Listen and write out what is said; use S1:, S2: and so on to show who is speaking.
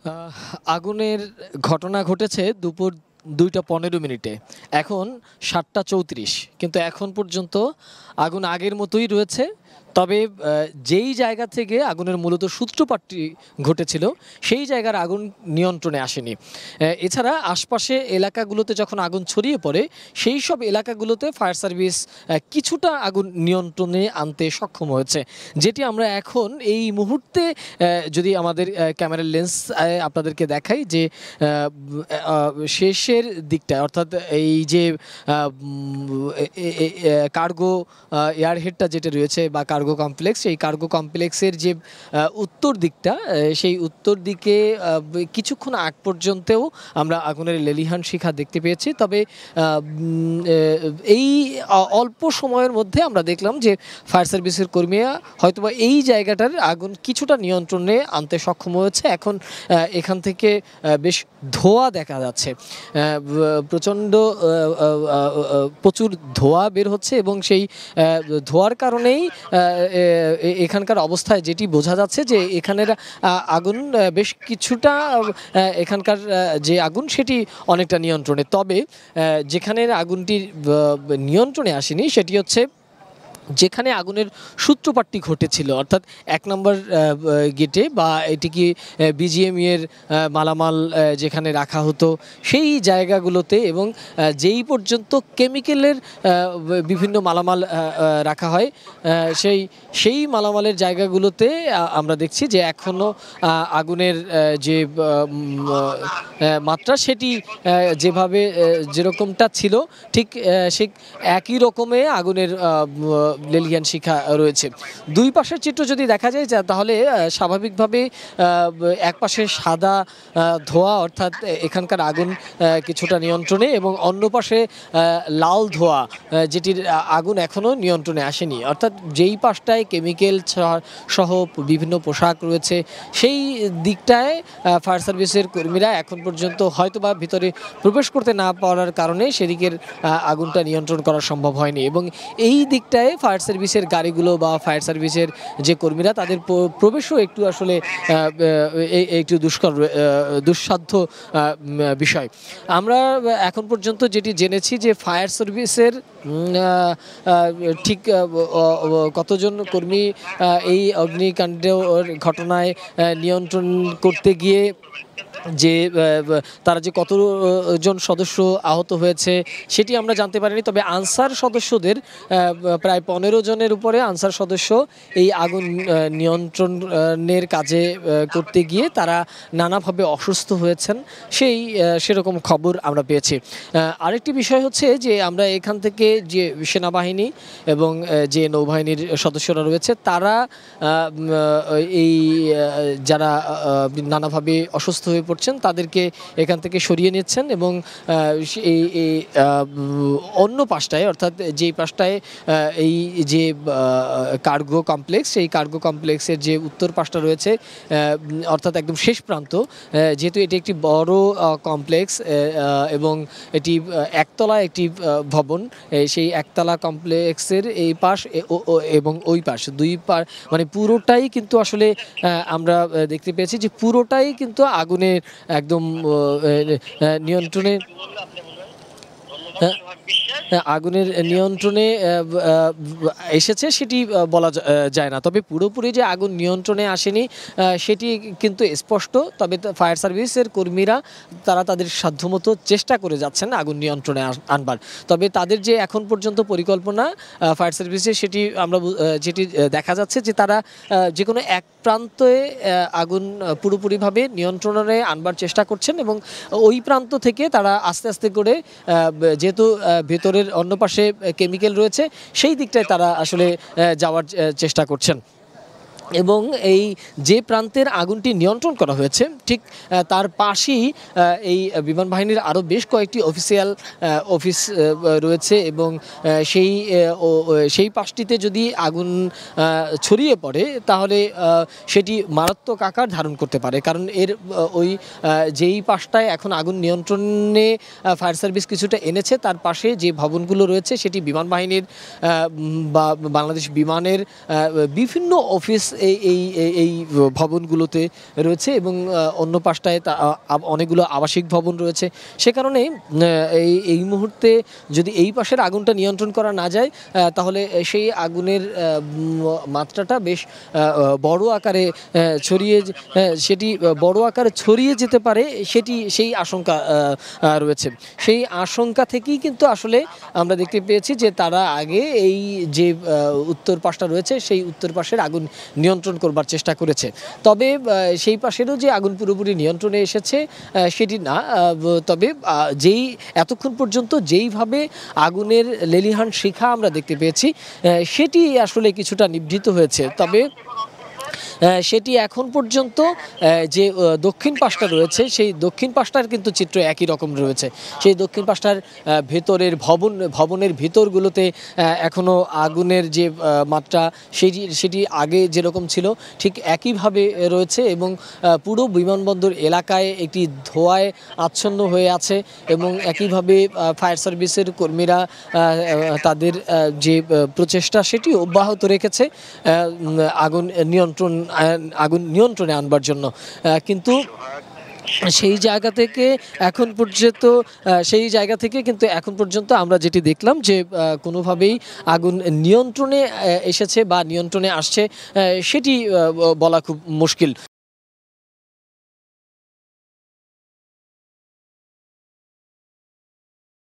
S1: আহ, আগুনের ঘটনা ঘটেছে দুপুর 2টা 15 মিনিটে। এখন 7টা 34, কিন্তু এখন পর্যন্ত আগুন আগের মতোই রয়েছে। তবে যেই জায়গা থেকে আগুনের মূলত সূত্রপাতটি ঘটেছিল সেই জায়গার আগুন নিয়ন্ত্রণে আসেনি। এছাড়া আশপাশে এলাকাগুলোতে যখন আগুন ছড়িয়ে পড়ে সেই সব এলাকাগুলোতে ফায়ার সার্ভিস কিছুটা আগুন নিয়ন্ত্রণে আনতে সক্ষম হয়েছে, যেটি আমরা এখন এই মুহূর্তে যদি আমাদের ক্যামেরার লেন্স আপনাদেরকে দেখাই যে শেষের দিকটা, অর্থাৎ এই যে কার্গো এয়ারহেডটা যেটা রয়েছে বা কার্গো কমপ্লেক্স, সেই কার্গো কমপ্লেক্সের যে উত্তর দিকটা, সেই উত্তর দিকে কিছুক্ষণ আগ পর্যন্তও আমরা আগুনের লেলিহান শিখা দেখতে পেয়েছি। তবে এই অল্প সময়ের মধ্যে আমরা দেখলাম যে ফায়ার সার্ভিসের কর্মীরা হয়তোবা এই জায়গাটার আগুন কিছুটা নিয়ন্ত্রণে আনতে সক্ষম হয়েছে। এখন এখান থেকে বেশ ধোঁয়া দেখা যাচ্ছে, প্রচুর ধোঁয়া বের হচ্ছে এবং সেই ধোঁয়ার কারণেই এখানকার অবস্থায় যেটি বোঝা যাচ্ছে যে এখানের আগুন বেশ কিছুটা, এখানকার যে আগুন সেটি অনেকটা নিয়ন্ত্রণে। তবে যেখানের আগুনটি নিয়ন্ত্রণে আসেনি সেটি হচ্ছে যেখানে আগুনের সূত্রপাতটি ঘটেছিল, অর্থাৎ 1 নম্বর গেটে বা এটি কি বিজিএমই এর মালামাল যেখানে রাখা হতো সেই জায়গাগুলোতে, এবং যেই পর্যন্ত কেমিক্যালের বিভিন্ন মালামাল রাখা হয় সেই মালামালের জায়গাগুলোতে আমরা দেখছি যে এখনও আগুনের যে মাত্রা সেটি যেভাবে যেরকমটা ছিল ঠিক সে একই রকমে আগুনের লেলিহান শিখা রয়েছে। দুই পাশের চিত্র যদি দেখা যায় তাহলে স্বাভাবিকভাবে এক পাশে সাদা ধোঁয়া, অর্থাৎ এখানকার আগুন কিছুটা নিয়ন্ত্রণে, এবং অন্য পাশে লাল ধোঁয়া, যেটির আগুন এখনও নিয়ন্ত্রণে আসেনি। অর্থাৎ যেই পাশটায় কেমিক্যাল সহ বিভিন্ন পোশাক রয়েছে সেই দিকটায় ফায়ার সার্ভিসের কর্মীরা এখন পর্যন্ত হয়তোবা ভিতরে প্রবেশ করতে না পারার কারণে সেদিকের আগুনটা নিয়ন্ত্রণ করা সম্ভব হয়নি, এবং এই দিকটায় ফায়ার সার্ভিসের গাড়িগুলো বা ফায়ার সার্ভিসের যে কর্মীরা তাদের প্রবেশও একটু আসলে একটু দুঃসাধ্য বিষয়। আমরা এখন পর্যন্ত যেটি জেনেছি যে ফায়ার সার্ভিসের ঠিক কতজন কর্মী এই অগ্নিকাণ্ড ঘটনায় নিয়ন্ত্রণ করতে গিয়ে যে তারা যে কতজন সদস্য আহত হয়েছে সেটি আমরা জানতে পারিনি। তবে আনসার সদস্যদের প্রায় 15 জনের উপরে আনসার সদস্য এই আগুন নিয়ন্ত্রণের কাজে করতে গিয়ে তারা নানাভাবে অসুস্থ হয়েছেন সেরকম খবর আমরা পেয়েছি। আরেকটি বিষয় হচ্ছে যে আমরা এখান থেকে যে সেনাবাহিনী এবং যে নৌবাহিনীর সদস্যরা রয়েছে তারা এই যারা নানাভাবে অসুস্থ হয়ে পড়ছেন তাদেরকে এখান থেকে সরিয়ে নিচ্ছেন, এবং এই অন্য পাশটায়, অর্থাৎ যেই পাশটায় এই যে কার্গো কমপ্লেক্স, সেই কার্গো কমপ্লেক্সের যে উত্তর পাশটা রয়েছে, অর্থাৎ একদম শেষ প্রান্ত, যেহেতু এটি একটি বড় কমপ্লেক্স এবং এটি একতলা একটি ভবন, সেই একতলা কমপ্লেক্সের এই পাশ এবং ওই পাশ দুই পাশ মানে পুরোটাই কিন্তু আসলে আমরা দেখতে পেয়েছি যে পুরোটাই কিন্তু আগুনের একদম নিয়ন্ত্রণে, আগুনের নিয়ন্ত্রণে এসেছে সেটি বলা যায় না। তবে পুরোপুরি যে আগুন নিয়ন্ত্রণে আসেনি সেটি কিন্তু স্পষ্ট। তবে ফায়ার সার্ভিসের কর্মীরা তারা তাদের সাধ্যমতো চেষ্টা করে যাচ্ছেন আগুন নিয়ন্ত্রণে আনবার। তবে তাদের যে এখন পর্যন্ত পরিকল্পনা ফায়ার সার্ভিসে সেটি আমরা যেটি দেখা যাচ্ছে যে তারা যে কোনো এক প্রান্তে আগুন পুরোপুরিভাবে নিয়ন্ত্রণে আনবার চেষ্টা করছেন, এবং ওই প্রান্ত থেকে তারা আস্তে আস্তে করে, যেহেতু ভেতরের অন্য পাশে কেমিক্যাল রয়েছে, সেই দিকটায় তারা আসলে যাওয়ার চেষ্টা করছেন। এবং এই যে প্রান্তের আগুনটি নিয়ন্ত্রণ করা হয়েছে ঠিক তার পাশেই এই বিমান বাহিনীর আরও বেশ কয়েকটি অফিস রয়েছে, এবং সেই পাশটিতে যদি আগুন ছড়িয়ে পড়ে তাহলে সেটি মারাত্মক আকার ধারণ করতে পারে। কারণ ওই যেই পাশটায় এখন আগুন নিয়ন্ত্রণে ফায়ার সার্ভিস কিছুটা এনেছে তার পাশে যে ভবনগুলো রয়েছে সেটি বিমান বাহিনীর বা বাংলাদেশ বিমানের বিভিন্ন অফিস এই এই এই- এই ভবনগুলোতে রয়েছে এবং অন্য পাশটায় অনেকগুলো আবাসিক ভবন রয়েছে। সে কারণে এই মুহূর্তে যদি এই পাশের আগুনটা নিয়ন্ত্রণ করা না যায় তাহলে সেই আগুনের মাত্রাটা বেশ বড় আকারে সেটি বড় আকারে ছড়িয়ে যেতে পারে, সেই আশঙ্কা রয়েছে। সেই আশঙ্কা থেকেই কিন্তু আসলে আমরা দেখতে পেয়েছি যে তারা আগে এই যে উত্তর পাশটা রয়েছে সেই উত্তর পাশের আগুন নিয়ন্ত্রণ করবার চেষ্টা করেছে। তবে সেই পাশেরও যে আগুন পুরোপুরি নিয়ন্ত্রণে এসেছে সেটি না। তবে এতক্ষণ পর্যন্ত যেইভাবে আগুনের লেলিহান শিখা আমরা দেখতে পেয়েছি সেটি আসলে কিছুটা নিভৃত হয়েছে। তবে সেটি এখন পর্যন্ত যে দক্ষিণ পাশটা রয়েছে সেই দক্ষিণ পাশটার কিন্তু চিত্র একই রকম রয়েছে। সেই দক্ষিণ পাশটার ভেতরের ভবনের ভিতরগুলোতে এখনও আগুনের যে মাত্রা সেটি আগে যেরকম ছিল ঠিক একইভাবে রয়েছে এবং পুরো বিমানবন্দর এলাকায় একটি ধোঁয়ায় আচ্ছন্ন হয়ে আছে এবং একইভাবে ফায়ার সার্ভিসের কর্মীরা তাদের যে প্রচেষ্টা সেটি অব্যাহত রেখেছে আগুন নিয়ন্ত্রণে আনবার জন্য। কিন্তু সেই জায়গা থেকে কিন্তু এখন পর্যন্ত আমরা যেটি দেখলাম যে কোনোভাবেই আগুন নিয়ন্ত্রণে এসেছে বা নিয়ন্ত্রণে আসছে সেটি বলা খুব মুশকিল।